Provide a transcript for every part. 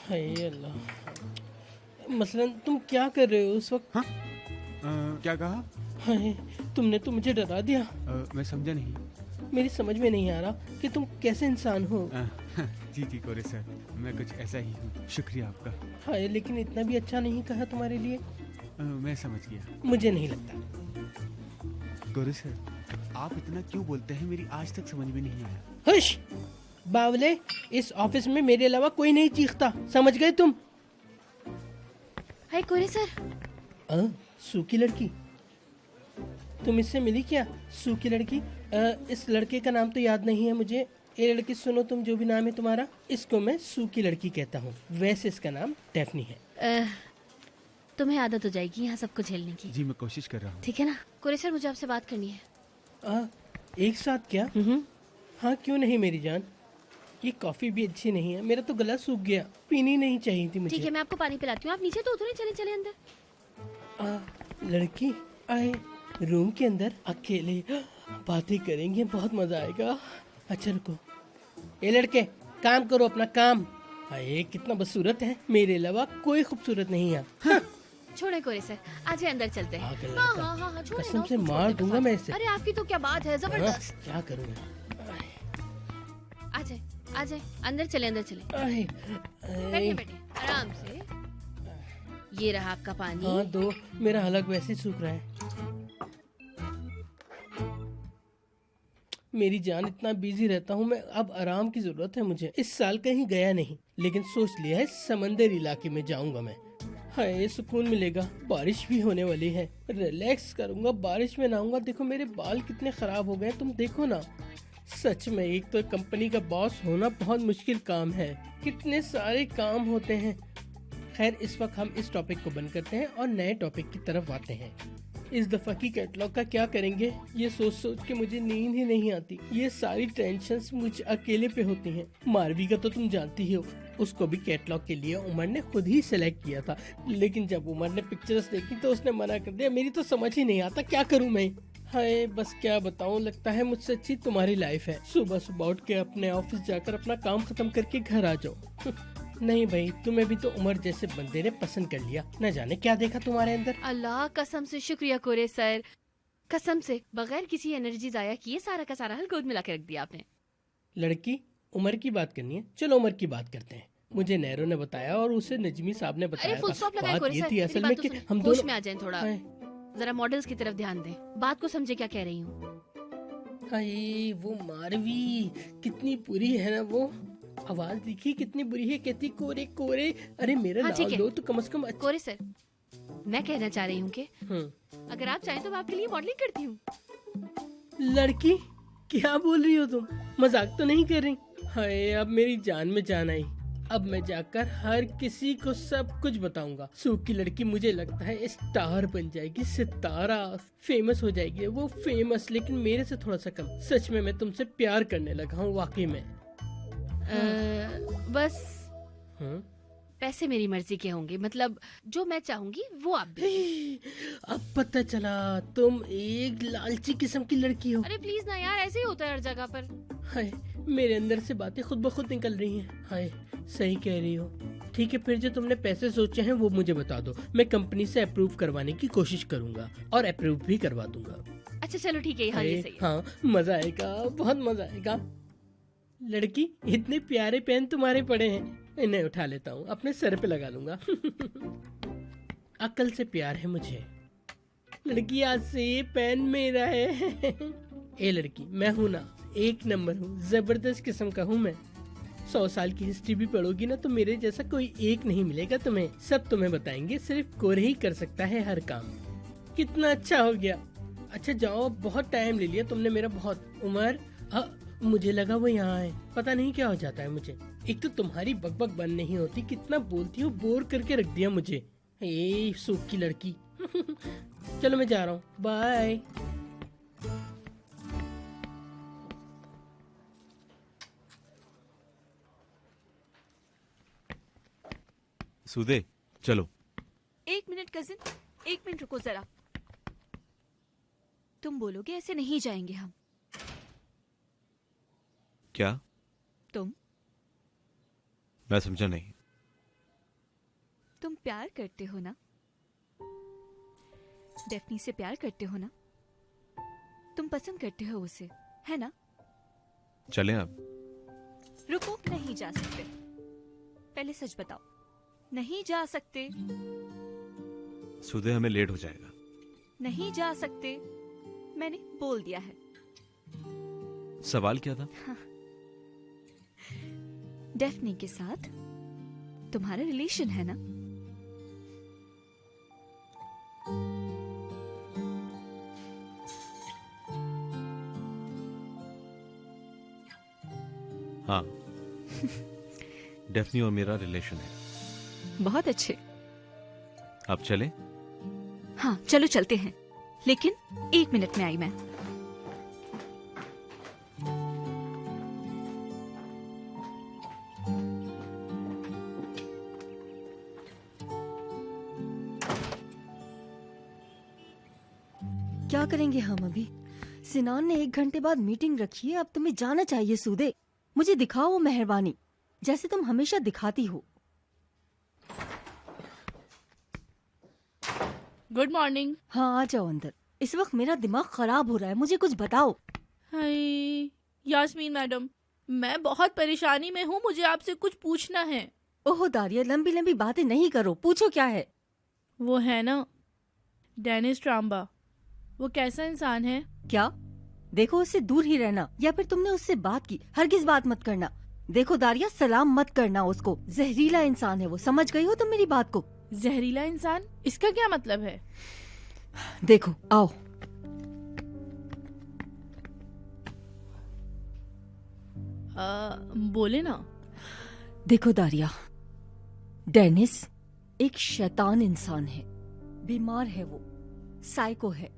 हाय अल्लाह, मसलन तुम क्या कर रहे हो उस वक्त? हाँ? क्या कहा? हाय, तुमने तो मुझे डरा दिया। मैं समझा नहीं। मेरी समझ में नहीं आ रहा कि तुम कैसे इंसान हो। अ, जी कोरे सर, मैं कुछ ऐसा ही हूँ। शुक्रिया आपका। हाय, लेकिन इतना भी अच्छा नहीं कहा तुम्हारे लिए। मैं समझ गया। मुझे नहीं लगता। कोरे सर, आप इतना क्यों बोलते हैं, मेरी आज तक समझ में नहीं आया। हुश! बावले, इस ऑफिस में मेरे अलावा कोई नहीं चीखता, समझ गए तुम? हाय कोरे सर। सूखी लड़की, तुम इससे मिली क्या? सूखी लड़की, इस लड़के का नाम तो याद नहीं है मुझे। ये लड़की सुनो, तुम जो भी नाम है तुम्हारा, इसको मैं सूखी लड़की कहता हूँ। वैसे इसका नाम डेफनी है। तुम्हें आदत हो जाएगी यहाँ सबको झेलने की। जी मैं कोशिश कर रहा हूँ। ठीक है ना? कोरे सर, मुझे आपसे बात करनी है। एक साथ क्या? हाँ, क्यों नहीं मेरी जान। ये कॉफी भी अच्छी नहीं है, मेरा तो गला सूख गया, पीनी नहीं चाहिए थी मुझे। ठीक है, मैं आपको पानी पिलाती हूँ, आप नीचे तो उतरे, चले चले अंदर। लड़की आए रूम के अंदर, अकेले बातें करेंगे, बहुत मजा आएगा। अच्छा रुको, ये लड़के काम करो अपना काम। अरे कितना बदसूरत है, मेरे अलावा कोई खूबसूरत है यहाँ। छोड़े कोरे सर, आज अंदर चलते हैं। पागल हाँ लड़का। हाँ हाँ हाँ, छोड़े कसम ना, से उसको छोड़ मार दे दूंगा बस। मैं इसे। अरे आपकी तो क्या बात है, जबरदस्त। क्या करूँ मैं? आ जाए आ जाए, अंदर चले अंदर चले। आए, बैठे आए, बैठे आराम से। ये रहा आपका पानी। हाँ दो, मेरा हलक वैसे ही सूख रहा है। मेरी जान, इतना बिजी रहता हूँ मैं, अब आराम की जरूरत है मुझे। इस साल कहीं गया नहीं, लेकिन सोच लिया है समंदर इलाके में जाऊंगा मैं। हाय, सुकून मिलेगा। बारिश भी होने वाली है, रिलैक्स करूंगा, बारिश में नहाऊंगा। देखो मेरे बाल कितने खराब हो गए, तुम देखो ना। सच में एक तो कंपनी का बॉस होना बहुत मुश्किल काम है, कितने सारे काम होते हैं। खैर, इस वक्त हम इस टॉपिक को बंद करते हैं और नए टॉपिक की तरफ आते हैं। इस दफा की कैटलॉग का क्या करेंगे, ये सोच सोच के मुझे नींद ही नहीं आती। ये सारी टेंशन्स मुझ अकेले पे होती हैं। मारवी का तो तुम जानती ही हो, उसको भी कैटलॉग के लिए उमर ने खुद ही सिलेक्ट किया था, लेकिन जब उमर ने पिक्चर्स देखी तो उसने मना कर दिया। मेरी तो समझ ही नहीं आता, क्या करूं मैं। हाय, बस क्या बताऊं, लगता है मुझसे अच्छी तुम्हारी लाइफ है। सुबह सुबह उठ के अपने ऑफिस जाकर अपना काम खत्म करके घर आ जाओ। नहीं भाई, तुम्हें भी तो उमर जैसे बंदे ने पसंद कर लिया। न जाने क्या देखा तुम्हारे अंदर। अल्लाह कसम से शुक्रिया कोरे सर, कसम से बगैर किसी एनर्जी जाया किए सारा का सारा हल गोद मिला के रख दिया आपने। लड़की, उमर की बात करनी है, चलो उमर की बात करते हैं। मुझे नैरो ने बताया और उसे नजमी साहब ने अरे बताया फुल था। स्टॉप लगाए बात कोरे ये सर, थी मेरी असल बात में तो कि सुने, हम होश दोनों। में आ जाएं थोड़ा। हाय, जरा मॉडल्स की तरफ ध्यान दें, बात को समझे क्या कह रही हूँ। हाय, वो मारवी कितनी बुरी है ना वो। आवाज देखी कितनी बुरी है, कहती कोरे कोरे। अरे मेरा हाँ, नाम ठीक है। लो तो कम से कम अच्छा। कोरे सर, मैं कहना चाह रही हूँ कि हम्म। अगर आप चाहें तो मैं आपके लिए मॉडलिंग करती हूँ। लड़की, क्या बोल रही हो तुम? मजाक तो नहीं कर रही? हाय, अब मेरी जान में जान आई। अब मैं जाकर हर किसी को सब कुछ बताऊंगा। सूखी लड़की मुझे लगता है स्टार बन जाएगी, सितारा, फेमस हो जाएगी। वो फेमस, लेकिन मेरे से थोड़ा सा कम। सच में मैं तुमसे प्यार करने लगा हूँ वाकई में। बस हम्म। पैसे मेरी मर्जी के होंगे, मतलब जो मैं चाहूंगी वो आप भी। अब पता चला तुम एक लालची किस्म की लड़की हो। अरे प्लीज ना यार, ऐसे ही होता है हर जगह पर। हाय, मेरे अंदर से बातें खुद ब खुद निकल रही हैं। हाय, सही कह रही हो। ठीक है, फिर जो तुमने पैसे सोचे हैं वो मुझे बता दो, मैं कंपनी से अप्रूव करवाने की कोशिश करूंगा और अप्रूव भी करवा दूंगा। अच्छा चलो ठीक है, हाँ ये सही है। हाँ, मजा आएगा, बहुत मजा आएगा। लड़की, इतने प्यारे पेन तुम्हारे पड़े हैं, इन्हें उठा लेता हूँ, अपने सर पे लगा लूंगा। अकल से प्यार है मुझे। लड़की, आज से ये पेन मेरा है। ए लड़की, मैं हूं ना, एक नंबर हूँ, जबरदस्त किस्म का हूँ मैं। 100 साल की हिस्ट्री भी पढ़ोगी ना तो मेरे जैसा कोई एक नहीं मिलेगा तुम्हें। सब तुम्हें बताएंगे, सिर्फ कोरे ही कर सकता है हर काम। कितना अच्छा हो गया। अच्छा जाओ, बहुत टाइम ले लिया तुमने मेरा, बहुत। उमर, मुझे लगा वो यहाँ है, पता नहीं क्या हो जाता है मुझे। एक तो तुम्हारी बकबक बंद नहीं होती, कितना बोलती हो, बोर करके रख दिया मुझे। ए सूख की लड़की। चलो मैं जा रहा हूँ, बाय। सुदे, चलो। एक मिनट कजिन, एक मिनट रुको जरा। तुम बोलोगे ऐसे नहीं जाएंगे हम। क्या? तुम मैं समझा नहीं। तुम प्यार करते हो ना? डेफनी से प्यार करते हो ना? तुम पसंद करते हो उसे, है ना? चलें अब? रुको, नहीं जा सकते। पहले सच बताओ, नहीं जा सकते। सुबह हमें लेट हो जाएगा। नहीं जा सकते, मैंने बोल दिया है। सवाल क्या था? डेफनी के साथ तुम्हारा रिलेशन है ना? हाँ। डेफनी और मेरा रिलेशन है। बहुत अच्छे। अब चलें? हाँ चलो चलते हैं, लेकिन 1 मिनट में आई मैं। क्या करेंगे हम अभी? सिनान ने 1 घंटे बाद मीटिंग रखी है। अब तुम्हें जाना चाहिए सूदे। मुझे दिखाओ वो मेहरबानी जैसे तुम हमेशा दिखाती हो। Good morning. हाँ आ जाओ अंदर। इस वक्त मेरा दिमाग खराब हो रहा है, मुझे कुछ बताओ। हाय यास्मीन मैडम, मैं बहुत परेशानी में हूँ, मुझे आपसे कुछ पूछना है। ओहो दारिया, लंबी लंबी बातें नहीं करो, पूछो क्या है। वो है ना डेनिस ट्राम्बा, वो कैसा इंसान है? क्या? देखो उससे दूर ही रहना, या फिर तुमने उससे बात की? हरगिज बात मत करना। देखो दारिया, सलाम मत करना उसको। जहरीला इंसान है वो, समझ गई हो तुम मेरी बात को? जहरीला इंसान, इसका क्या मतलब है? देखो आओ। बोले ना। देखो दारिया, डेनिस एक शैतान इंसान है, बीमार है वो, साइको है,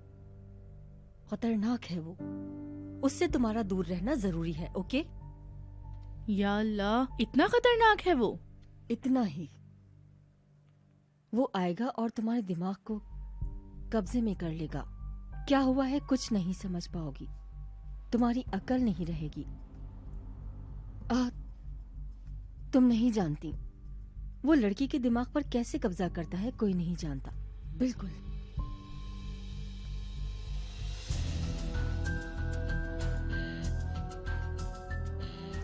खतरनाक है वो। उससे तुम्हारा दूर रहना जरूरी है, ओके? या अल्लाह, इतना खतरनाक है वो? इतना ही। वो आएगा और तुम्हारे दिमाग को कब्जे में कर लेगा। क्या हुआ है कुछ नहीं समझ पाओगी, तुम्हारी अकल नहीं रहेगी। तुम नहीं जानती वो लड़की के दिमाग पर कैसे कब्जा करता है, कोई नहीं जानता। बिल्कुल।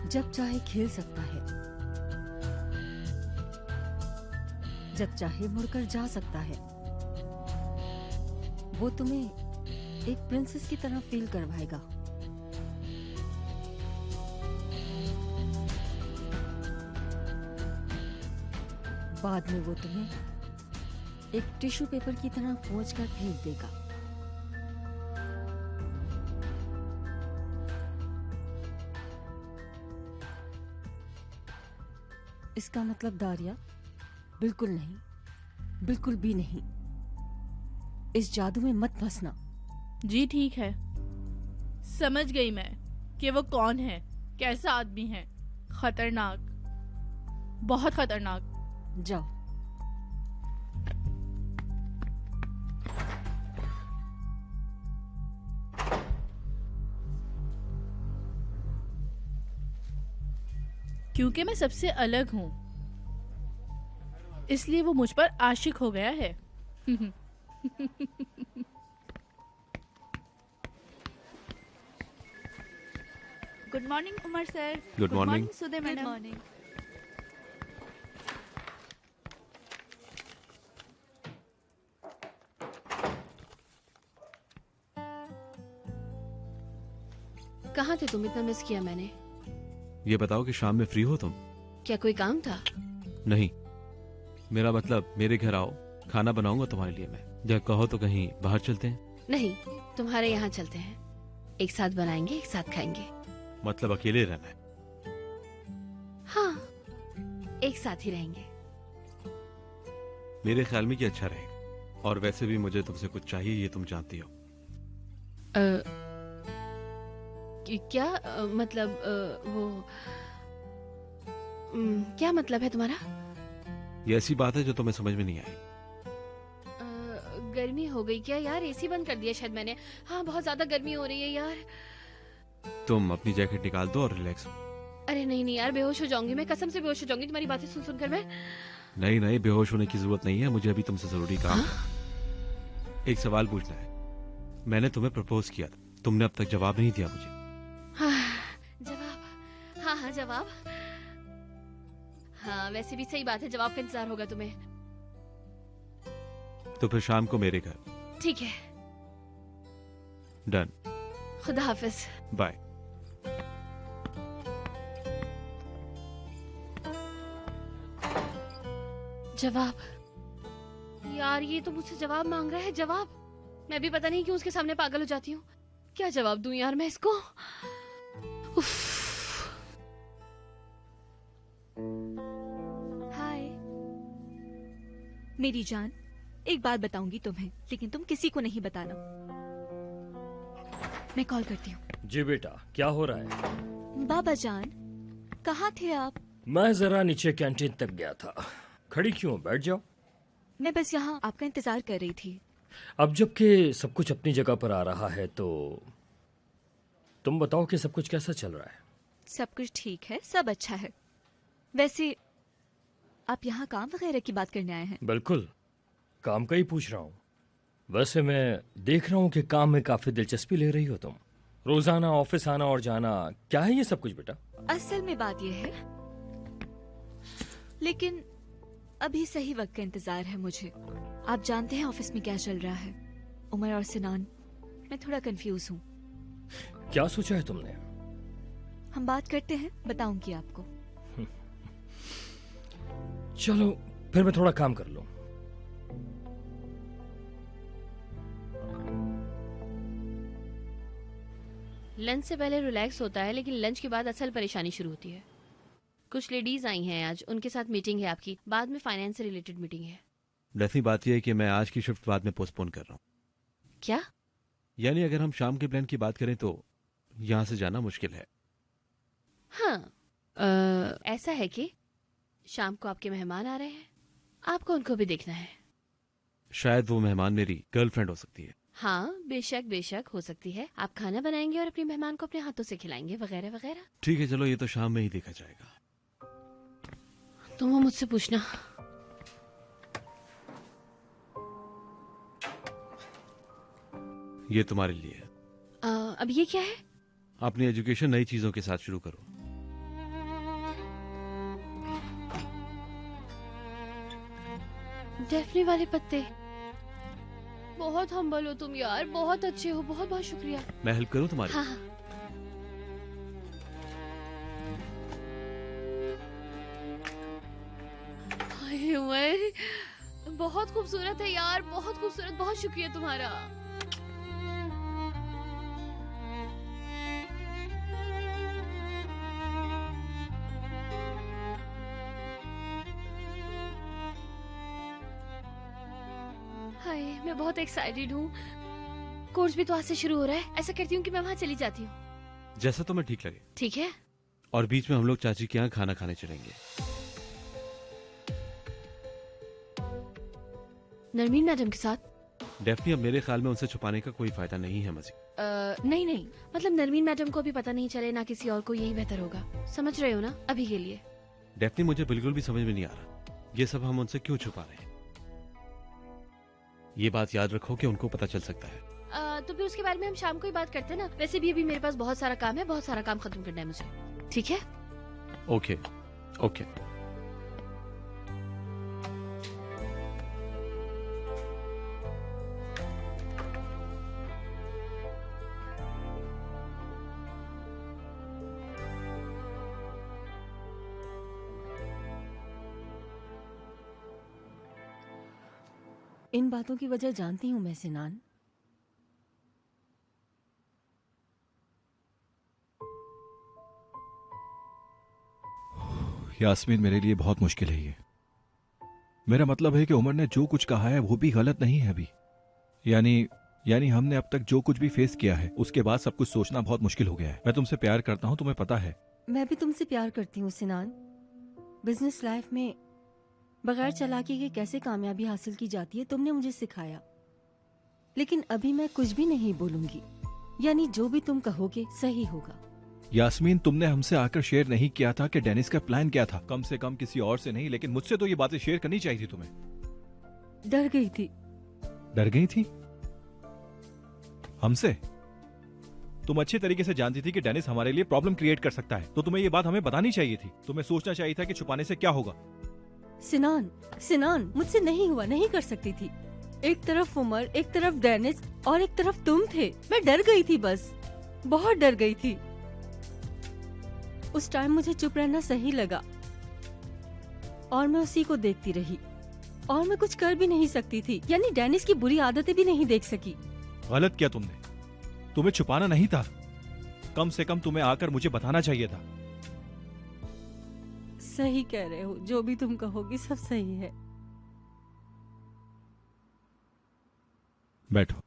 जब चाहे खेल सकता है, जब चाहे मुड़कर जा सकता है। वो तुम्हें एक प्रिंसेस की तरह फील करवाएगा। बाद में वो तुम्हें एक टिश्यू पेपर की तरह पोंछ कर फेंक देगा। इसका मतलब दारिया, बिल्कुल नहीं, बिल्कुल भी नहीं। इस जादू में मत फंसना। जी ठीक है, समझ गई मैं कि वो कौन है, कैसा आदमी है। खतरनाक, बहुत खतरनाक। जाओ। क्योंकि मैं सबसे अलग हूँ, इसलिए वो मुझ पर आशिक हो गया है। Good morning Umar sir. Good morning. सुदे गुड मैडम। मॉर्निंग। कहाँ थे तुम? इतना मिस किया मैंने। ये बताओ कि शाम में फ्री हो तुम? क्या कोई काम था? नहीं, मेरा मतलब मेरे घर आओ, खाना बनाऊंगा तुम्हारे लिए मैं। जब कहो तो कहीं बाहर चलते हैं। नहीं, तुम्हारे यहाँ चलते हैं, एक साथ बनाएंगे, एक साथ खाएंगे। मतलब अकेले रहना है? हाँ, एक साथ ही रहेंगे। मेरे ख्याल में कि अच्छा रहेगा। और वैसे भी मुझे तुमसे कुछ चाहिए, ये तुम जानती हो। क्या मतलब वो क्या मतलब है तुम्हारा? ये ऐसी बात है जो तुम्हें समझ में नहीं आई। गर्मी हो गई क्या यार? एसी बंद कर दिया शायद मैंने। हाँ, बहुत ज्यादा गर्मी हो रही है यार। तुम अपनी जैकेट निकाल दो और रिलैक्स हो। अरे नहीं नहीं यार, बेहोश हो जाऊंगी मैं, कसम से बेहोश हो जाऊंगी तुम्हारी बातें सुन सुनकर मैं। नहीं नहीं, बेहोश होने की जरूरत नहीं है, मुझे अभी तुमसे जरूरी काम है। एक सवाल पूछना है। मैंने तुम्हें प्रपोज किया था, तुमने अब तक जवाब नहीं दिया मुझे। जवाब? हाँ हाँ जवाब। हाँ वैसे भी सही बात है, जवाब का इंतजार होगा तुम्हें। तो फिर शाम को मेरे घर। ठीक है, डन। खुदा हाफिज। बाय। जवाब? यार ये तो मुझसे जवाब मांग रहा है। जवाब? मैं भी पता नहीं क्यों उसके सामने पागल हो जाती हूँ। क्या जवाब दूं यार मैं इसको? उफ। हाय मेरी जान, एक बात बताऊंगी तुम्हें, लेकिन तुम किसी को नहीं बताना। मैं कॉल करती हूँ। जी बेटा, क्या हो रहा है? बाबा जान, कहाँ थे आप? मैं जरा नीचे कैंटीन तक गया था। खड़ी क्यों? बैठ जाओ। मैं बस यहाँ आपका इंतजार कर रही थी। अब जबकि सब कुछ अपनी जगह पर आ रहा है तो तुम बताओ कि सब कुछ कैसा चल रहा है? सब कुछ ठीक है, सब अच्छा है। वैसे आप यहाँ काम वगैरह की बात करने आए हैं? बिल्कुल, काम का ही पूछ रहा हूँ। वैसे मैं देख रहा हूँ कि काम में काफी दिलचस्पी ले रही हो तुम। रोजाना ऑफिस आना और जाना, क्या है ये सब कुछ बेटा? असल में बात यह है, लेकिन अभी सही वक्त का इंतजार है मुझे। आप जानते हैं ऑफिस में क्या चल रहा है। उमर और सिनान, मैं थोड़ा कंफ्यूज हूँ। क्या सोचा है तुमने? हम बात करते हैं, बताऊंगी आपको। चलो फिर मैं थोड़ा काम कर लूँ। लंच से पहले रिलैक्स होता है, लेकिन लंच के बाद असल परेशानी शुरू होती है। कुछ लेडीज आई हैं आज, उनके साथ मीटिंग है आपकी। बाद में फाइनेंस से रिलेटेड मीटिंग है। डैफनी, बात यह है कि मैं आज की शिफ्ट बाद में पोस्टपोन कर रहा हूँ। क्या? यानी अगर हम शाम के प्लान की बात करें तो यहाँ से जाना मुश्किल है। हाँ, ऐसा है कि शाम को आपके मेहमान आ रहे हैं, आपको उनको भी देखना है। शायद वो मेहमान मेरी गर्लफ्रेंड हो सकती है। हाँ बेशक बेशक हो सकती है। आप खाना बनाएंगे और अपने मेहमान को अपने हाथों से खिलाएंगे वगैरह वगैरह। ठीक है, चलो ये तो शाम में ही देखा जाएगा। तुम वो मुझसे पूछना। ये तुम्हारे लिए है। अब ये क्या है? अपनी एजुकेशन नई चीजों के साथ शुरू करो। डेफनी वाले पत्ते। बहुत हम्बल हो तुम यार, बहुत अच्छे हो, बहुत बहुत शुक्रिया। मैं हेल्प करूं तुम्हारी? हाँ हाँ। हाय उमर, बहुत खूबसूरत है यार, बहुत खूबसूरत। बहुत शुक्रिया तुम्हारा। हाय मैं बहुत एक्साइटेड हूँ। कोर्स भी तो आज से शुरू हो रहा है। ऐसा करती हूँ कि मैं वहाँ चली जाती हूँ। जैसा तुम्हें ठीक लगे। ठीक है। और बीच में हम लोग चाची के यहाँ खाना खाने चलेंगे। नरमीन मैडम के साथ? डेफनी, अब मेरे ख्याल में उनसे छुपाने का कोई फायदा नहीं है मजीद। नहीं नहीं, मतलब नरमीन मैडम को भी पता नहीं चले ना किसी और को, यही बेहतर होगा। समझ रहे हो ना? अभी के लिए। डेफनी, मुझे बिल्कुल भी समझ में नहीं आ रहा ये सब हम उनसे क्यों छुपा रहे हैं। ये बात याद रखो कि उनको पता चल सकता है। तो फिर उसके बारे में हम शाम को ही बात करते हैं ना। वैसे भी अभी मेरे पास बहुत सारा काम है, बहुत सारा काम खत्म करना है मुझे। ठीक है? Okay okay. इन बातों की वजह जानती हूँ मैं सिनान। यास्मीन, मेरे लिए बहुत मुश्किल है ये। मेरा मतलब है कि उमर ने जो कुछ कहा है वो भी गलत नहीं है अभी। यानी हमने अब तक जो कुछ भी फेस किया है उसके बाद सब कुछ सोचना बहुत मुश्किल हो गया है। मैं तुमसे प्यार करता हूँ, तुम्हें पता है। मैं भी तुमसे प्यार करती हूँ सिनान। बिजनेस लाइफ में बगैर चालाकी के कैसे कामयाबी हासिल की जाती है तुमने मुझे सिखाया। लेकिन अभी मैं कुछ भी नहीं बोलूंगी। यानी जो भी तुम कहोगे सही होगा। यास्मीन, तुमने हमसे आकर शेयर नहीं किया था कि डेनिस का प्लान क्या था? कम से कम किसी और से नहीं, लेकिन मुझसे तो ये बातें शेयर करनी चाहिए थी तुम्हें। डर गई थी। डर गई थी? हमसे? तुम अच्छी तरीके से जानती थी कि डेनिस हमारे लिए प्रॉब्लम क्रिएट कर सकता है, तो तुम्हें ये बात हमें बतानी चाहिए थी। तुम्हें सोचना चाहिए था कि छुपाने से क्या होगा। सिनान, मुझसे नहीं हुआ, नहीं कर सकती थी। एक तरफ उमर, एक तरफ डेनिस और एक तरफ तुम थे। मैं डर गई थी, बस बहुत डर गई थी। उस टाइम मुझे चुप रहना सही लगा और मैं उसी को देखती रही और मैं कुछ कर भी नहीं सकती थी, यानी डेनिस की बुरी आदतें भी नहीं देख सकी। गलत किया तुमने। तुम्हें छुपाना नहीं था, कम से कम तुम्हें आकर मुझे बताना चाहिए था। सही कह रहे हो, जो भी तुम कहोगी सब सही है। बैठो।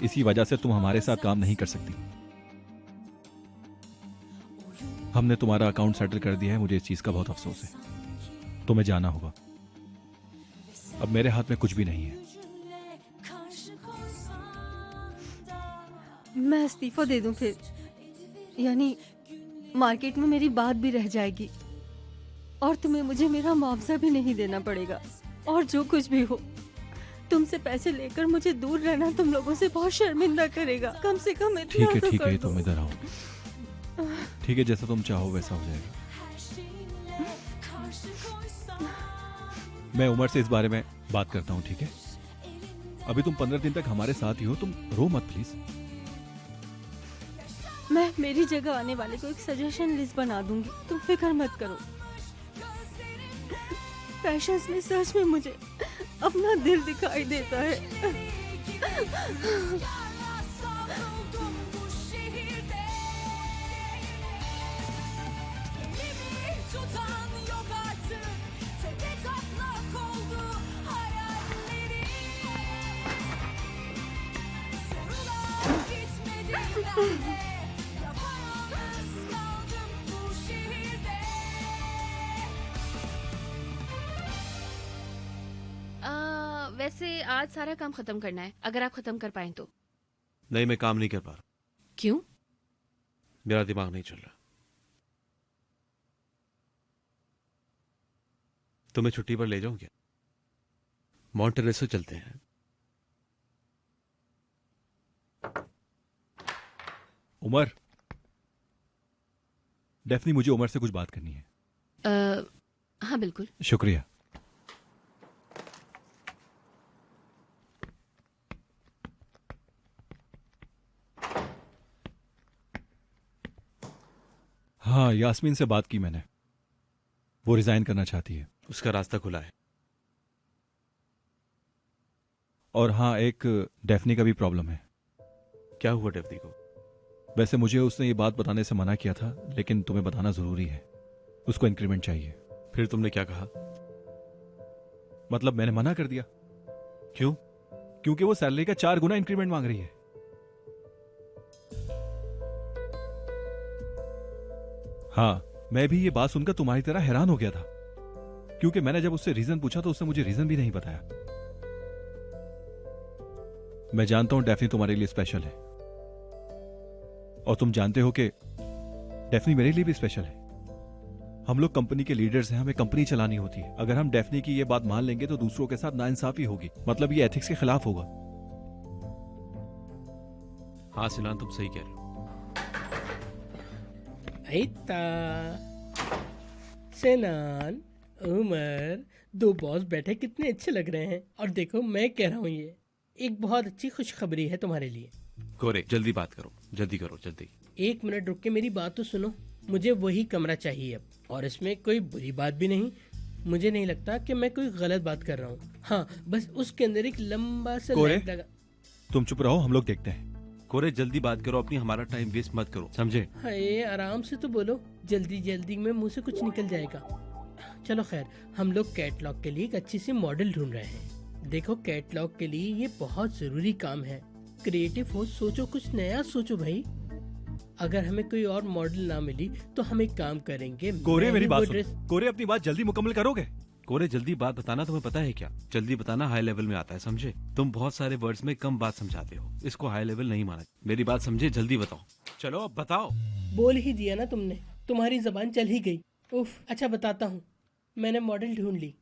इसी वजह से तुम हमारे साथ काम नहीं कर सकती। हमने तुम्हारा अकाउंट सेटल कर दिया है, मुझे इस चीज का बहुत अफसोस है। तुम्हें जाना होगा। अब मेरे हाथ में कुछ भी नहीं है। मैं इस्तीफा दे दूं फिर, यानी मार्केट में मेरी बात भी रह जाएगी और तुम्हें मुझे मेरा मुआवजा भी नहीं देना पड़ेगा। और जो कुछ भी हो, तुमसे पैसे लेकर मुझे दूर रहना तुम लोगों से बहुत शर्मिंदा करेगा। कम से कम इतना तो ठीक कर है, दो। तुम इधर आओ। ठीक है, जैसा तुम चाहो वैसा हो जाएगा। मैं उमर से इस बारे में बात करता हूँ, ठीक है? अभी तुम 15 दिन तक हमारे साथ ही हो, तुम रो मत प्लीज। मैं मेरी जगह आने वाले को एक सजेशन लिस्ट बना दूंगी, तुम फिक्र मत करो। पैशंस में सच में मुझे अपना दिल दिखाई देता है। वैसे आज सारा काम खत्म करना है, अगर आप खत्म कर पाए तो। नहीं, मैं काम नहीं कर पा रहा। क्यों? मेरा दिमाग नहीं चल रहा। तुम्हें छुट्टी पर ले जाऊं क्या? मॉन्टेरेसो चलते हैं। उमर, डेफनी, मुझे उमर से कुछ बात करनी है। हाँ बिल्कुल। शुक्रिया। हाँ, यास्मीन से बात की मैंने। वो रिजाइन करना चाहती है। उसका रास्ता खुला है। और हाँ, एक डेफनी का भी प्रॉब्लम है। क्या हुआ डेफनी को? वैसे मुझे उसने ये बात बताने से मना किया था, लेकिन तुम्हें बताना जरूरी है। उसको इंक्रीमेंट चाहिए। फिर तुमने क्या कहा? मतलब मैंने मना कर दिया। क्यों? क्योंकि वो सैलरी का 4 गुना इंक्रीमेंट मांग रही है। हाँ, मैं भी ये बात सुनकर तुम्हारी तरह हैरान हो गया था, क्योंकि मैंने जब उससे रीजन पूछा तो उसने मुझे रीजन भी नहीं बताया। मैं जानता हूं डेफनी तुम्हारे लिए स्पेशल है, और तुम जानते हो कि डेफनी मेरे लिए भी स्पेशल है। हम लोग कंपनी के लीडर्स हैं, हमें कंपनी चलानी होती है। अगर हम डेफनी की ये बात मान लेंगे तो दूसरों के साथ नाइंसाफी होगी, मतलब ये एथिक्स के खिलाफ होगा। हाँ सिनान, तुम सही कह रहे हो। सेनान, उमर, 2 बॉस बैठे कितने अच्छे लग रहे हैं। और देखो, मैं कह रहा हूँ, ये एक बहुत अच्छी खुशखबरी है तुम्हारे लिए। कोरे, जल्दी बात करो, जल्दी करो, जल्दी। 1 मिनट रुक के मेरी बात तो सुनो। मुझे वही कमरा चाहिए अब, और इसमें कोई बुरी बात भी नहीं। मुझे नहीं लगता कि मैं कोई गलत बात कर रहा हूँ। हाँ, बस उसके अंदर एक लंबा सा कोरे, लाइट लगा। तुम चुप रहो, हम लोग देखते हैं। कोरे, जल्दी बात करो, अपनी हमारा टाइम वेस्ट मत करो, समझे? हाय, आराम से तो बोलो, जल्दी जल्दी में मुंह से कुछ निकल जाएगा। चलो खैर, हम लोग कैटलॉग के लिए एक अच्छी सी मॉडल ढूंढ रहे हैं। देखो, कैटलॉग के लिए ये बहुत जरूरी काम है। क्रिएटिव हो, सोचो, कुछ नया सोचो भाई। अगर हमें कोई और मॉडल ना मिली तो हम एक काम करेंगे। कोरे, मैं मेरी ही बात वो सुनो। ड्रेस। कोरे, अपनी बात जल्दी मुकम्मल करोगे? कोरे जल्दी बात बताना तुम्हें पता है क्या? जल्दी बताना हाई लेवल में आता है, समझे? तुम बहुत सारे वर्ड्स में कम बात समझाते हो, इसको हाई लेवल नहीं माना। मेरी बात समझे, जल्दी बताओ। चलो अब बताओ। बोल ही दिया ना तुमने, तुम्हारी जबान चल ही गई। उफ, अच्छा बताता हूँ, मैंने मॉडल ढूंढ ली।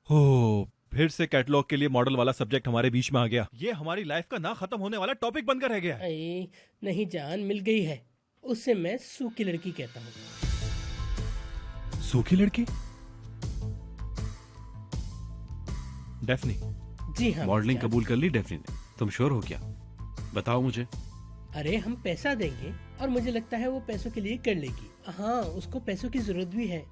हो, फिर से कैटलॉग के लिए मॉडल वाला सब्जेक्ट हमारे बीच में आ गया। ये हमारी लाइफ का ना खत्म होने वाला टॉपिक बनकर रह गया है। अरे नहीं जान, मिल गई है। उससे मैं सूखी लड़की कहता हूँ। सूखी लड़की? डेफनी? जी हाँ मॉडलिंग जान। कबूल कर ली डेफनी ने? तुम श्योर हो क्या? बताओ मुझे। अरे हम पैसा देंगे और मुझे लगता है वो पैसों के लिए कर लेगी। हाँ, उसको पैसों की जरूरत भी है।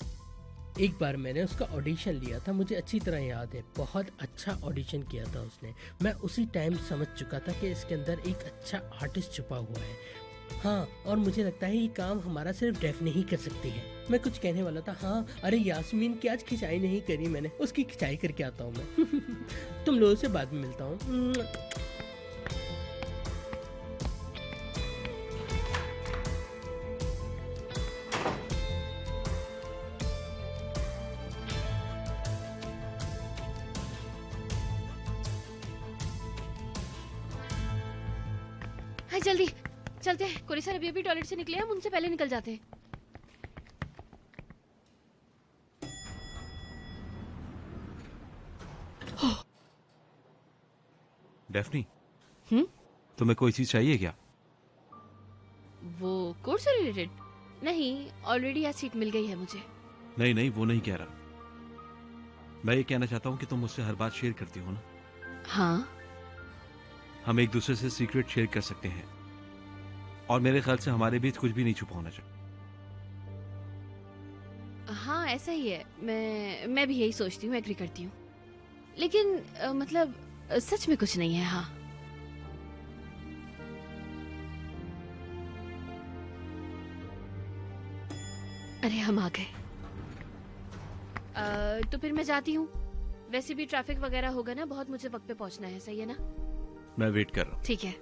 एक बार मैंने उसका ऑडिशन लिया था, मुझे अच्छी तरह याद है। बहुत अच्छा ऑडिशन किया था उसने। मैं उसी टाइम समझ चुका था कि इसके अंदर एक अच्छा आर्टिस्ट छुपा हुआ है। हाँ, और मुझे लगता है ये काम हमारा सिर्फ डेफनी ही कर सकती है। मैं कुछ कहने वाला था। हाँ, अरे यास्मीन की आज खिंचाई नहीं करी मैंने, उसकी खिंचाई करके आता हूँ मैं। तुम लोगों से बाद में मिलता हूँ। हाय जल्दी चलते हैं। कोरी सर अभी अभी टॉयलेट से निकले, हम उनसे पहले निकल जाते हैं। डेफनी, हम्म? तुम्हें कोई चीज चाहिए क्या? वो कोर्स से रिलेटेड? नहीं, ऑलरेडी आज सीट मिल गई है मुझे। नहीं नहीं, वो नहीं कह रहा। मैं ये कहना चाहता हूँ कि तुम मुझसे हर बात शेयर करती हो ना। हाँ, हम एक दूसरे से सीक्रेट शेयर कर सकते हैं, और मेरे ख्याल से हमारे बीच कुछ भी नहीं छुपा होना चाहिए। हाँ ऐसा ही है। मैं भी यही सोचती हूँ, एग्री करती हूँ। लेकिन मतलब सच में कुछ नहीं है। हाँ अरे हम आ गए। तो फिर मैं जाती हूँ। वैसे भी ट्रैफिक वगैरह होगा ना बहुत, मुझे वक्त पे पहुँचना है। सही है ना? मैं वेट कर रहा हूँ। ठीक है।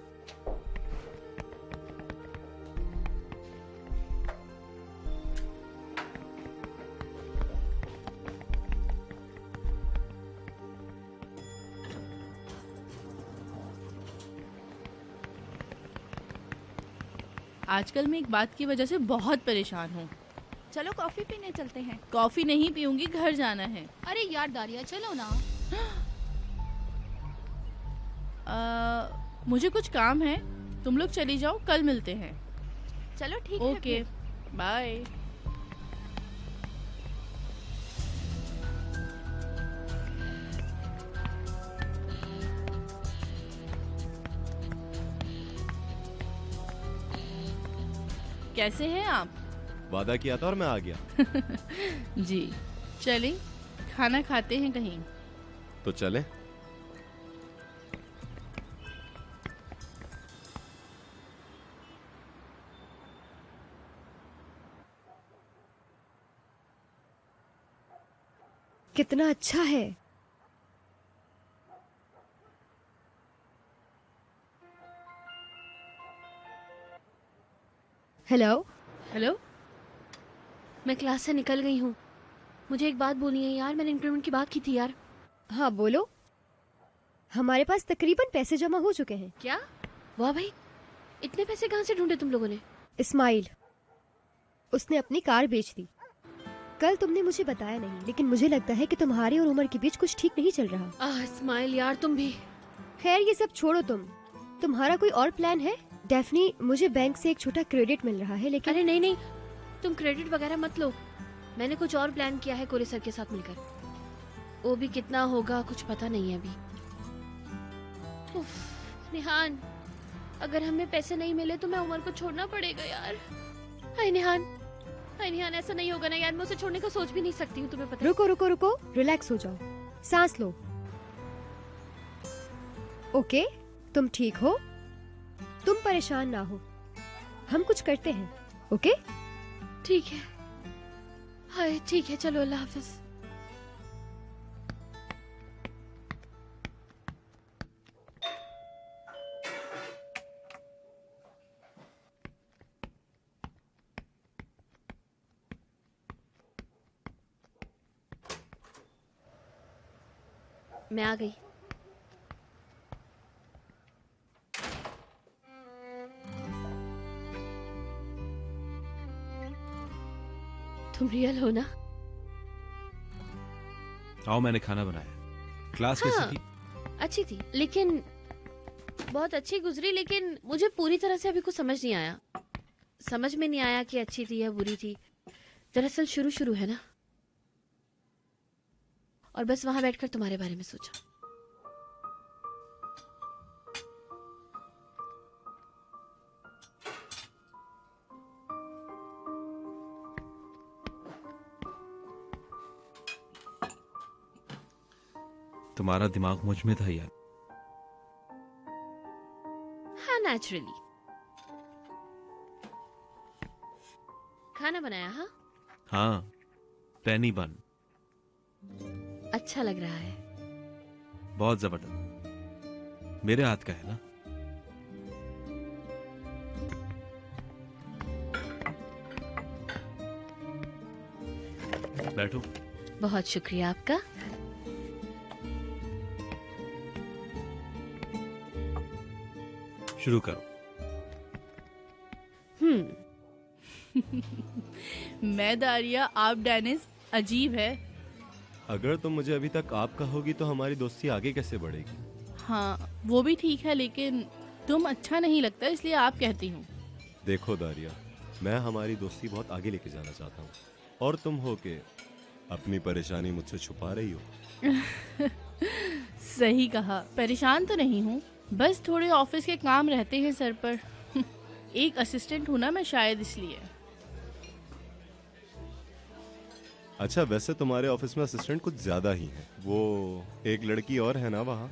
आजकल मैं एक बात की वजह से बहुत परेशान हूँ। चलो कॉफी पीने चलते हैं। कॉफी नहीं पीऊंगी, घर जाना है। अरे यार दारिया चलो ना। मुझे कुछ काम है, तुम लोग चली जाओ, कल मिलते हैं। चलो ठीक है। Okay bye. कैसे हैं आप? वादा किया था और मैं आ गया। जी चलें, खाना खाते हैं कहीं। तो चले। कितना अच्छा है। हेलो। हेलो। मैं क्लास से निकल गई हूँ। मुझे एक बात बोलनी है यार, मैंने इंक्रीमेंट की बात की थी यार। हाँ बोलो। हमारे पास तकरीबन पैसे जमा हो चुके हैं। क्या? वाह भाई, इतने पैसे कहाँ से ढूंढे तुम लोगों ने? इस्माइल, उसने अपनी कार बेच दी। कल तुमने मुझे बताया नहीं, लेकिन मुझे लगता है कि तुम्हारे और उमर के बीच कुछ ठीक नहीं चल रहा। इस्माइल यार तुम भी। खैर ये सब छोड़ो, तुम्हारा कोई और प्लान है? डेफनी, मुझे बैंक से एक छोटा क्रेडिट मिल रहा है, लेकिन अरे नहीं नहीं, तुम क्रेडिट वगैरह मत लो। मैंने कुछ और प्लान किया है कोरे सर के साथ मिलकर। वो भी कितना होगा कुछ पता नहीं है अभी। उफ, निहान, अगर हमें पैसे नहीं मिले तो मैं उमर को छोड़ना पड़ेगा यार। हाय निहान, हाय निहान, ऐसा नहीं होगा ना यार। मैं उसे छोड़ने का सोच भी नहीं सकती हूँ, तुम्हें पता है। रुको रुको रुको, रिलैक्स हो जाओ, सांस लो। ओके, तुम ठीक हो, तुम परेशान ना हो, हम कुछ करते हैं। ओके ठीक है। हाय ठीक है, चलो अल्लाह हाफिज। मैं आ गई। तुम रियल हो ना? आओ, मैंने खाना बनाया। क्लास हाँ, कैसी थी? अच्छी थी, लेकिन बहुत अच्छी गुजरी, लेकिन मुझे पूरी तरह से अभी कुछ समझ नहीं आया। समझ में नहीं आया कि अच्छी थी या बुरी थी। दरअसल शुरू शुरू है ना, और बस वहां बैठकर तुम्हारे बारे में सोचा। तुम्हारा दिमाग मुझ में था यार। हाँ, नेचुरली। खाना बनाया? हाँ हाँ, पेनी बन। अच्छा लग रहा है। बहुत जबरदस्त। मेरे हाथ का है ना। बैठो। बहुत शुक्रिया आपका। शुरू करो। मैं दारिया, आप डेनिस। अजीब है। अगर तुम मुझे अभी तक आप कहोगी तो हमारी दोस्ती आगे कैसे बढ़ेगी? हाँ, वो भी ठीक है, लेकिन तुम अच्छा नहीं लगता, इसलिए आप कहती हूँ। देखो दारिया, मैं हमारी दोस्ती बहुत आगे लेके जाना चाहता हूँ, और तुम हो के अपनी परेशानी मुझसे छुपा रही हो। सही कहा। परेशान तो नहीं हूँ, बस थोड़े ऑफिस के काम रहते हैं सर पर। एक असिस्टेंट हूँ ना मैं, शायद इसलिए। अच्छा, वैसे तुम्हारे ऑफिस में असिस्टेंट कुछ ज्यादा ही है। वो एक लड़की और है ना वहाँ,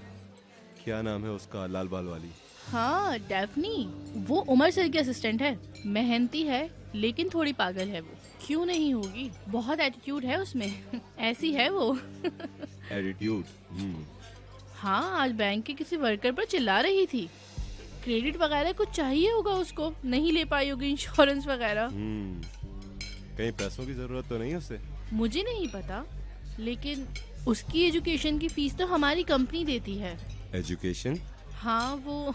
क्या नाम है उसका, लाल बाल वाली? हाँ, डेफनी। वो उमर सर की असिस्टेंट है। मेहनती है, लेकिन थोड़ी पागल है वो। क्यों नहीं होगी, बहुत एटीट्यूड है उसमें। ऐसी है वो। एटीट्यूड? हाँ, आज बैंक के किसी वर्कर पर चिल्ला रही थी। क्रेडिट वगैरह कुछ चाहिए होगा उसको, नहीं ले पाई होगी इंश्योरेंस वगैरह। कहीं पैसों की जरूरत तो नहीं उसे? मुझे नहीं पता, लेकिन उसकी एजुकेशन की फीस तो हमारी कंपनी देती है। एजुकेशन? हाँ, वो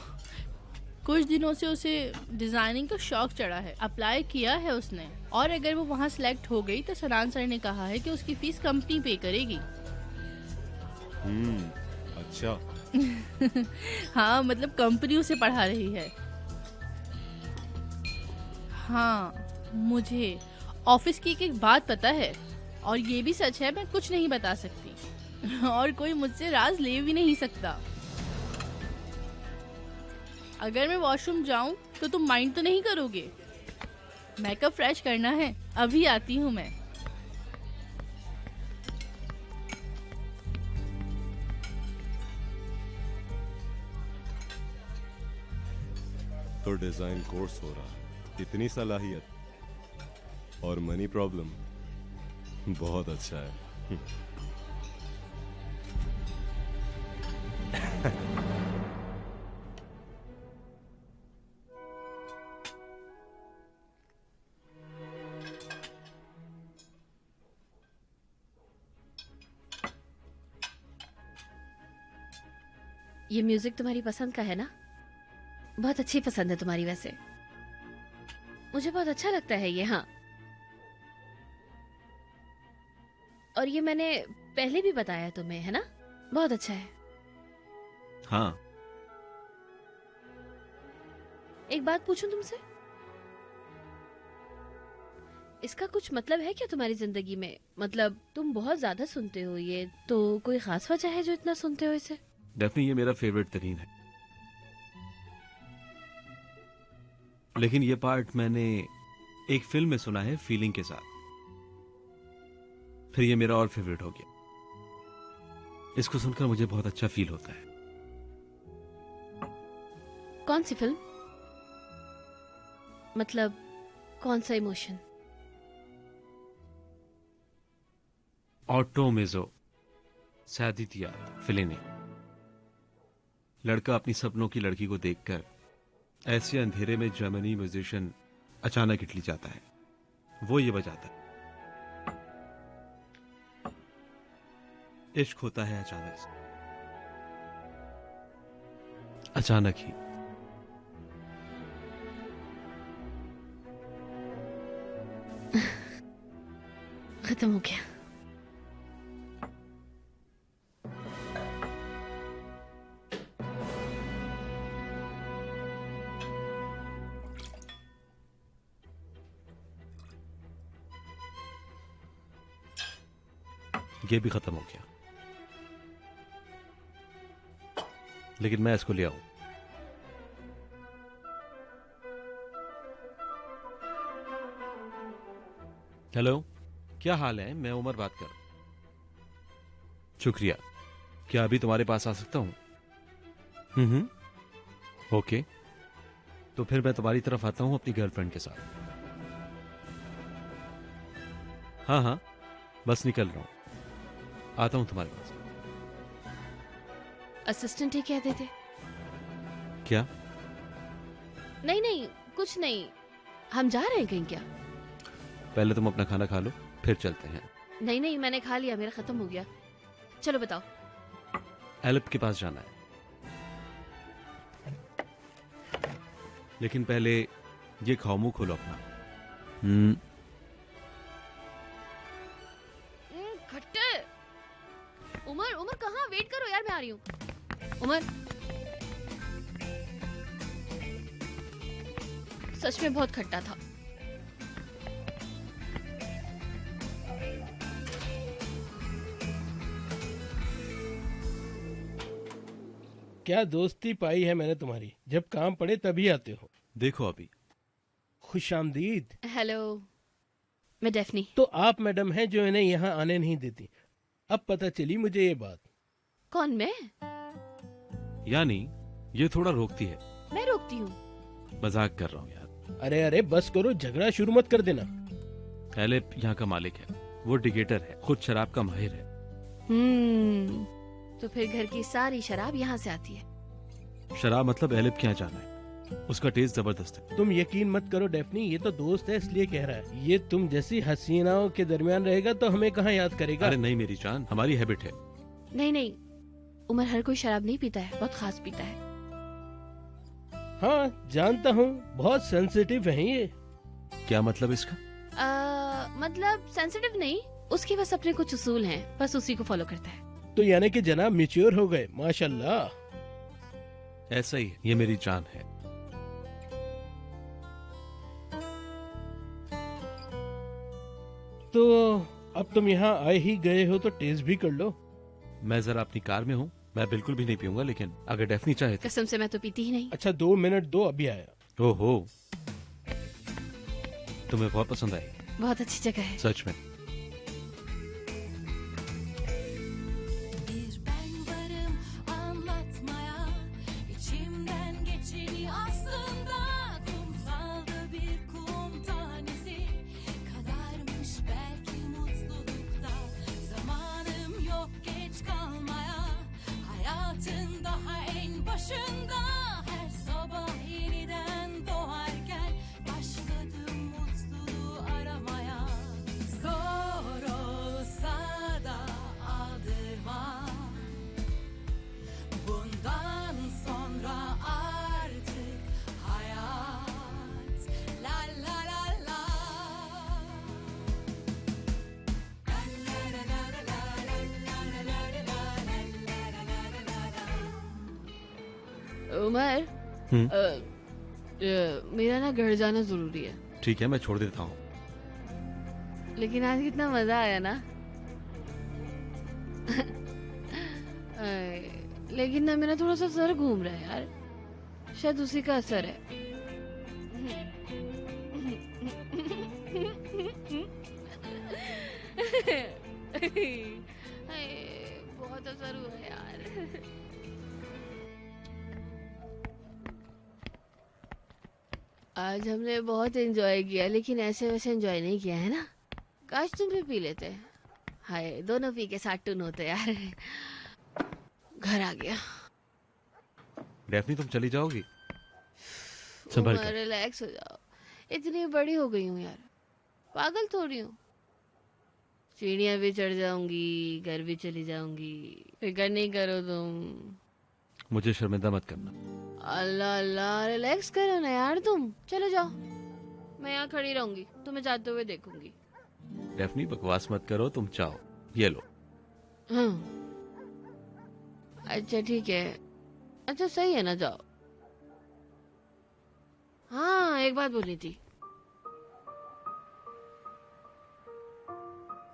कुछ दिनों से उसे डिजाइनिंग का शौक चढ़ा है। अप्लाई किया है उसने, और अगर वो वहाँ सिलेक्ट हो गई तो सनान सर ने कहा है कि उसकी फीस कंपनी पे करेगी। अच्छा। हाँ, मतलब कंपनी उसे पढ़ा रही है। हाँ, मुझे ऑफिस की एक बात पता है, और ये भी सच है, मैं कुछ नहीं बता सकती, और कोई मुझसे राज ले भी नहीं सकता। अगर मैं वॉशरूम जाऊं तो तुम माइंड तो नहीं करोगे? मेकअप फ्रेश करना है, अभी आती हूँ मैं। तो डिजाइन कोर्स हो रहा है, इतनी सलाहियत और मनी प्रॉब्लम, बहुत अच्छा है। ये म्यूजिक तुम्हारी पसंद का है ना? बहुत अच्छी पसंद है तुम्हारी वैसे। मुझे बहुत अच्छा लगता है ये। हाँ, और ये मैंने पहले भी बताया तुम्हें, है ना? बहुत अच्छा है। हाँ। एक बात पूछूं तुमसे? इसका कुछ मतलब है क्या तुम्हारी जिंदगी में? मतलब तुम बहुत ज्यादा सुनते हो ये, तो कोई खास वजह है जो इतना सुनते हो इसे? डेफनी, ये मेरा फेवरेट तरीन है, लेकिन ये पार्ट मैंने एक फिल्म में सुना है फीलिंग के साथ, फिर ये मेरा और फेवरेट हो गया। इसको सुनकर मुझे बहुत अच्छा फील होता है। कौन सी फिल्म? मतलब कौन सा इमोशन? ऑटो मेजो सैदितिया फिलिनी। लड़का अपनी सपनों की लड़की को देखकर ऐसे अंधेरे में जर्मनी म्यूजिशियन अचानक इटली जाता है, वो ये बजाता है। इश्क होता है अचानक से, अचानक ही। खत्म हो गया। ये भी खत्म हो गया, लेकिन मैं इसको ले आऊं। हेलो, क्या हाल है? मैं उमर बात कर रहा हूं। शुक्रिया। क्या अभी तुम्हारे पास आ सकता हूं? ओके, तो फिर मैं तुम्हारी तरफ आता हूं अपनी गर्लफ्रेंड के साथ। हाँ हाँ, बस निकल रहा हूं, आता हूं तुम्हारे पास। असिस्टेंट ही कहते थे। क्या? नहीं नहीं, कुछ नहीं। हम जा रहे हैं कहीं क्या? पहले तुम अपना खाना खा लो, फिर चलते हैं। नहीं नहीं, मैंने खा लिया, मेरा खत्म हो गया। चलो बताओ। एलिप के पास जाना है, लेकिन पहले ये खाओ, मुंह खोलो अपना। खट्टे। उमर उमर कहाँ? वेट करो यार, मैं आ रही हूँ। उमर, सच में बहुत खट्टा था। क्या दोस्ती पाई है मैंने तुम्हारी, जब काम पड़े तभी आते हो। देखो अभी। खुशामदीद। हेलो, मैं डेफनी। तो आप मैडम हैं जो इन्हें यहाँ आने नहीं देती। अब पता चली मुझे ये बात। कौन? मैं? यानी ये थोड़ा रोकती है। मैं रोकती हूँ? मजाक कर रहा हूँ यार। अरे अरे बस करो, झगड़ा शुरू मत कर देना। एलिप यहाँ का मालिक है, वो डिकेटर है, खुद शराब का माहिर है। तो फिर घर की सारी शराब यहाँ से आती है। शराब मतलब एलिप के यहाँ जाना है, उसका टेस्ट जबरदस्त है। तुम यकीन मत करो डेफनी, ये तो दोस्त है इसलिए कह रहा है। ये तुम जैसी हसीनाओं के दरमियान रहेगा तो हमें कहाँ याद करेगा। अरे नहीं मेरी जान, हमारी हैबिट है। नहीं नहीं, उमर हर कोई शराब नहीं पीता है, बहुत खास पीता है। हाँ जानता हूँ, बहुत सेंसिटिव है ये। क्या मतलब इसका? मतलब सेंसिटिव नहीं, उसके बस अपने कुछ उसूल हैं, बस उसी को फॉलो करता है। तो यानी कि जनाब मैच्योर हो गए, माशाल्लाह। ऐसा ही है, ये मेरी जान है। तो अब तुम यहाँ आए ही गए हो तो टेस्ट भी कर लो। मैं जरा अपनी कार में हूँ, मैं बिल्कुल भी नहीं पीऊंगा, लेकिन अगर डेफनी चाहे तो। कसम से मैं तो पीती ही नहीं। अच्छा 2 मिनट दो, अभी आया। ओहो, तुम्हें बहुत पसंद आई। बहुत अच्छी जगह है सच में। उमर, मेरा ना घर जाना जरूरी है। ठीक है, मैं छोड़ देता हूँ। लेकिन आज कितना मजा आया ना। लेकिन ना मेरा थोड़ा सा सर घूम रहा है यार, शायद उसी का असर है। बहुत असर हुआ है यार। आज हमने बहुत एंजॉय किया, लेकिन ऐसे वैसे एंजॉय नहीं किया है ना। काश तुम भी पी लेते। हाय, दोनों पी के साथ टून होते यार। घर आ गया। डेफनी तुम चली जाओगी? संभल कर। रिलैक्स हो जाओ, इतनी बड़ी हो गई हूँ यार, पागल थोड़ी हूँ। सीढ़ियाँ भी चढ़ जाऊंगी, घर भी चली जाऊंगी, फिक्र नहीं करो तुम। मुझे शर्मिंदा मत करना। अल्लाह अल्लाह, रिलैक्स करो ना यार तुम। चलो जाओ, मैं यहाँ खड़ी रहूंगी, तुम्हें जाते हुए देखूंगी। डेफनी बकवास मत करो, तुम चाहो ये लो। हाँ अच्छा ठीक है, अच्छा सही है ना, जाओ। हाँ एक बात बोलनी थी,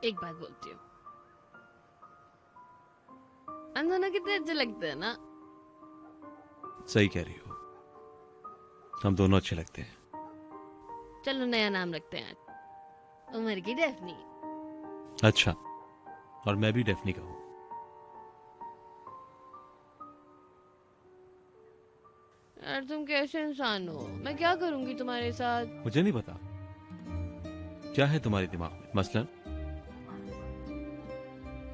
एक बात बोलती हूँ। हम दोनों कितने अच्छे लगते हैं ना। सही कह रही हो, हम दोनों अच्छे लगते हैं। चलो नया नाम रखते हैं, उमर की डेफनी। अच्छा, और मैं भी डेफनी का हूँ। यार तुम कैसे इंसान हो, मैं क्या करूंगी तुम्हारे साथ। मुझे नहीं पता क्या है तुम्हारे दिमाग में, मसलन।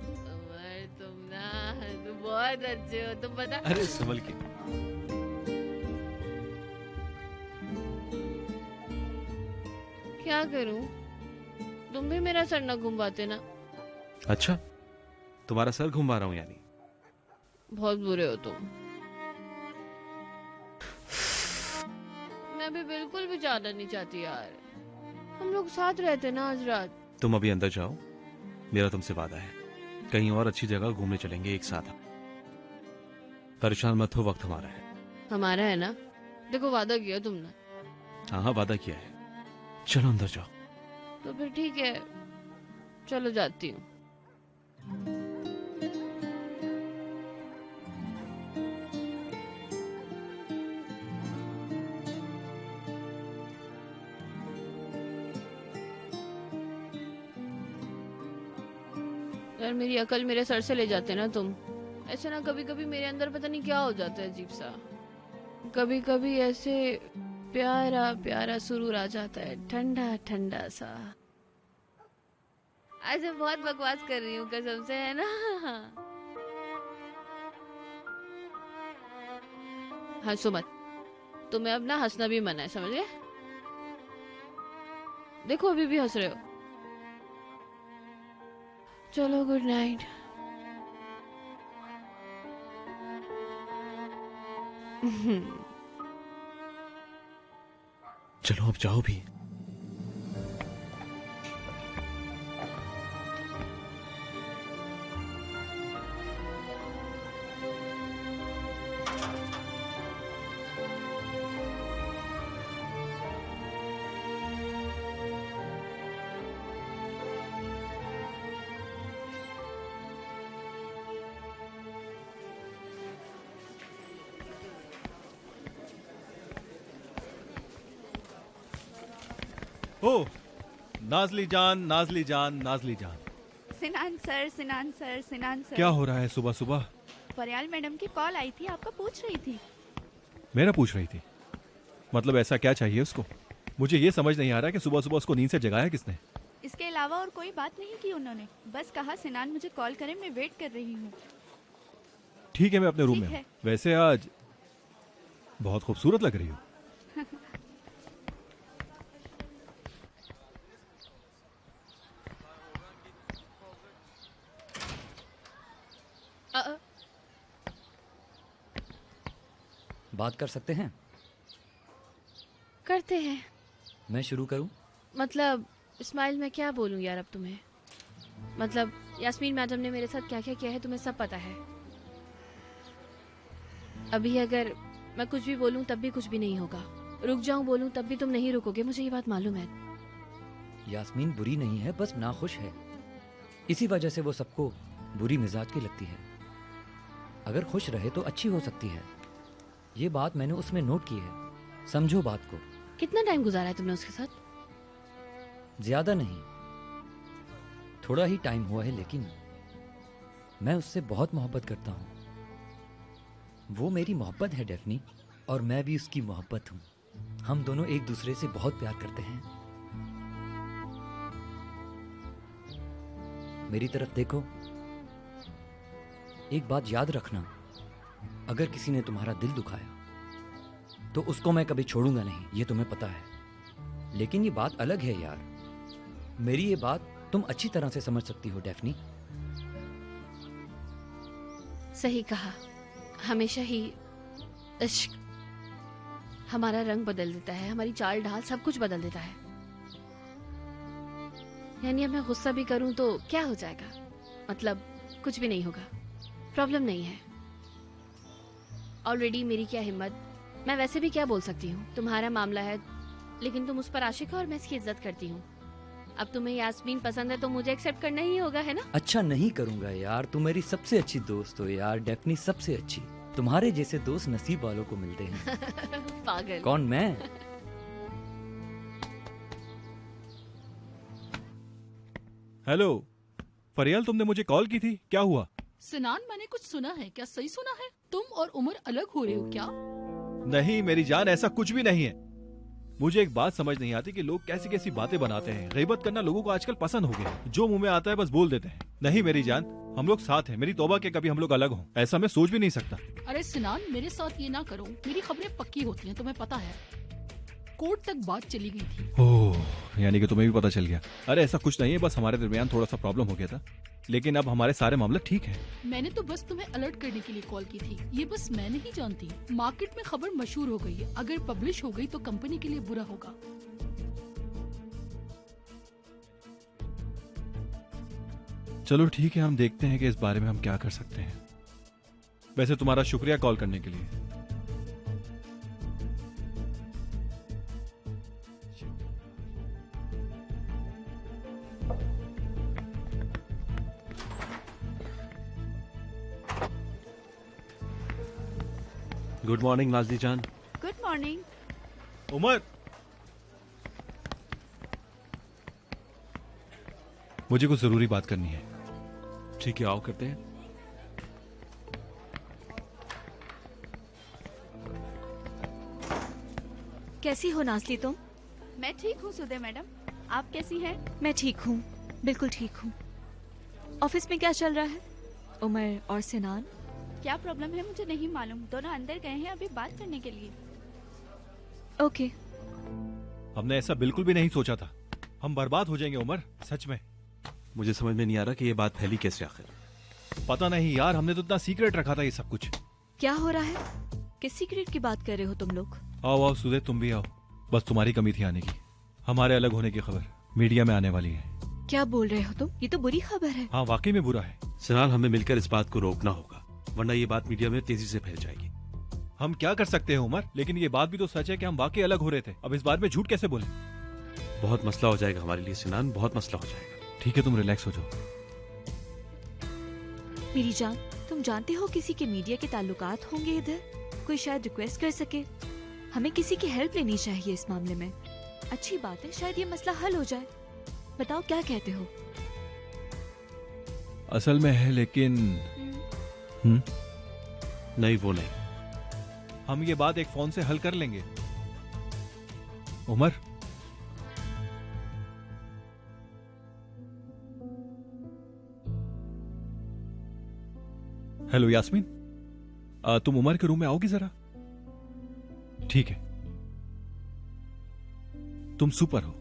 उमर तुम बहुत अच्छे हो, तुम पता। अरे संभल के। क्या करूं, तुम भी मेरा सर न घुमाते ना। अच्छा, तुम्हारा सर घुमा रहा हूँ यानी। बहुत बुरे हो तुम। मैं भी बिल्कुल भी जाना नहीं चाहती यार, हम लोग साथ रहते ना आज रात। तुम अभी अंदर जाओ, मेरा तुमसे वादा है, कहीं और अच्छी जगह घूमने चलेंगे एक साथ। परेशान मत हो, वक्त हमारा है। हमारा है ना, देखो वादा किया तुमने। हाँ हाँ वादा किया है, चलो अंदर जाओ। तो फिर ठीक है, चलो जाती हूँ। यार मेरी अकल मेरे सर से ले जाते ना तुम। ऐसे ना कभी कभी मेरे अंदर पता नहीं क्या हो जाता है अजीब सा। कभी कभी ऐसे प्यारा प्यारा सुरूर आ जाता है, ठंडा ठंडा सा। आज मैं बहुत बकवास कर रही हूँ कसम से, है ना। हंसो मत, तुम्हें अब ना हंसना भी मना है, समझ गए। देखो अभी भी हंस रहे हो। चलो गुड नाइट। चलो अब जाओ भी। ओ नाजली जान, नाजली जान, नाजली जान, सिनान सर, सिनान सर, सिनान सर। क्या हो रहा है सुबह सुबह? फरियाल मैडम की कॉल आई थी, आपका पूछ रही थी। मेरा पूछ रही थी? मतलब ऐसा क्या चाहिए उसको? मुझे ये समझ नहीं आ रहा कि सुबह सुबह उसको नींद से जगाया किसने? इसके अलावा और कोई बात नहीं की उन्होंने, बस कहा सिनान मुझे कॉल करें, मैं वेट कर रही हूँ। ठीक है, मैं अपने रूम ठीक में है। हूँ। वैसे आज बहुत खूबसूरत लग रही हो। बात कर सकते हैं? करते हैं। मैं शुरू करूं? मतलब इस्माइल मैं क्या बोलूं यार अब तुम्हें। मतलब यास्मीन मैडम ने मेरे साथ क्या क्या किया है तुम्हें सब पता है। अभी अगर मैं कुछ भी बोलूं तब भी कुछ भी नहीं होगा, रुक जाऊं बोलूं तब भी तुम नहीं रुकोगे, मुझे ये बात मालूम है। यास्मीन बुरी नहीं है, बस नाखुश है। इसी वजह से वो सबको बुरी मिजाज की लगती है। अगर खुश रहे तो अच्छी हो सकती है। ये बात मैंने उसमें नोट की है, समझो बात को। कितना टाइम गुजारा है तुमने उसके साथ? ज्यादा नहीं, थोड़ा ही टाइम हुआ है, लेकिन मैं उससे बहुत मोहब्बत करता हूँ। वो मेरी मोहब्बत है डेफनी, और मैं भी उसकी मोहब्बत हूँ। हम दोनों एक दूसरे से बहुत प्यार करते हैं। मेरी तरफ देखो, एक बात याद रखना, अगर किसी ने तुम्हारा दिल दुखाया तो उसको मैं कभी छोड़ूंगा नहीं, ये तुम्हें पता है। लेकिन ये बात अलग है यार, मेरी ये बात तुम अच्छी तरह से समझ सकती हो डेफनी। सही कहा, हमेशा ही इश्क हमारा रंग बदल देता है, हमारी चाल ढाल सब कुछ बदल देता है। यानी अब मैं गुस्सा भी करूं तो क्या हो जाएगा, मतलब कुछ भी नहीं होगा, प्रॉब्लम नहीं है। ऑलरेडी मेरी क्या हिम्मत, मैं वैसे भी क्या बोल सकती हूँ, तुम्हारा मामला है, लेकिन तुम उस पर आशिक हो और मैं इसकी इज्जत करती हूँ। अब तुम्हें यास्मीन पसंद है तो मुझे एक्सेप्ट करना ही होगा, है ना? अच्छा नहीं करूंगा यार, तुम मेरी सबसे अच्छी दोस्त हो यार, डेफनी सबसे अच्छी। तुम्हारे जैसे दोस्त नसीब वालों को मिलते हैं। पागल। कौन, मैं? हेलो फरियाल, तुमने मुझे कॉल की थी, क्या हुआ? सिनान, मैंने कुछ सुना है, क्या सही सुना है? तुम और उमर अलग हो रहे हो क्या? नहीं मेरी जान, ऐसा कुछ भी नहीं है। मुझे एक बात समझ नहीं आती कि लोग कैसी कैसी बातें बनाते हैं। गीबत करना लोगों को आजकल पसंद हो गया है, जो मुंह में आता है बस बोल देते हैं। नहीं मेरी जान, हम लोग साथ हैं, मेरी तौबा के कभी हम लोग अलग हों, ऐसा मैं सोच भी नहीं सकता। अरे सिनान, मेरे साथ ये ना करो, मेरी खबरें पक्की होती हैं, तुम्हें पता है। कोर्ट तक बात चली गई थी। ओह, यानी कि तुम्हें भी पता चल गया। अरे ऐसा कुछ नहीं है, बस हमारे दरमियान थोड़ा सा प्रॉब्लम हो गया था, लेकिन अब हमारे सारे मामले ठीक है। मैंने तो बस तुम्हें अलर्ट करने के लिए कॉल की थी, ये बस मैं नहीं जानती। मार्केट में खबर मशहूर हो गई है, अगर पब्लिश हो गई तो कंपनी के लिए बुरा होगा। चलो ठीक है, हम देखते हैं कि इस बारे में हम क्या कर सकते हैं। वैसे तुम्हारा शुक्रिया कॉल करने के लिए। गुड मॉर्निंग नाज़ली जान। Good morning. उमर, मुझे कुछ जरूरी बात करनी है। ठीक है, आओ करते हैं। कैसी हो नाज़ली तुम? मैं ठीक हूँ सुदे मैडम, आप कैसी हैं? मैं ठीक हूँ, बिल्कुल ठीक हूँ। ऑफिस में क्या चल रहा है? उमर और सिनान? क्या प्रॉब्लम है मुझे नहीं मालूम, दोनों अंदर गए हैं अभी बात करने के लिए। ओके। हमने ऐसा बिल्कुल भी नहीं सोचा था, हम बर्बाद हो जाएंगे उमर, सच में। मुझे समझ में नहीं आ रहा कि ये बात फैली कैसे आखिर। पता नहीं यार, हमने तो इतना सीक्रेट रखा था ये सब कुछ। क्या हो रहा है? किस सीक्रेट की बात कर रहे हो तुम लोग? आओ आओ सुदे, तुम भी आओ। बस तुम्हारी कमी थी आने की। हमारे अलग होने की खबर मीडिया में आने वाली है। क्या बोल रहे हो तुम? ये तो बुरी खबर है। हाँ वाकई में बुरा है। सिनान, हमें मिलकर इस बात को रोकना होगा, वरना ये बात मीडिया में तेजी से फैल जाएगी। हम क्या कर सकते हैं उमर, लेकिन ये बात भी तो सच है कि हम वाकई अलग हो रहे थे। अब इस बारे में झूठ कैसे बोले? बहुत मसला हो जाएगा हमारे लिए सिनान, बहुत मसला हो जाएगा। ठीक है, तुम रिलैक्स हो जाओ। मेरी जान, तुम जानते हो किसी के मीडिया के ताल्लुकात होंगे इधर? कोई शायद रिक्वेस्ट कर सके। हमें किसी की हेल्प लेनी चाहिए इस मामले में। अच्छी बात है, शायद ये मसला हल हो जाए। बताओ क्या कहते हो? असल में है, लेकिन नहीं, वो नहीं। हम ये बात एक फोन से हल कर लेंगे उमर। हेलो यास्मीन, तुम उमर के रूम में आओगी जरा? ठीक है, तुम सुपर हो।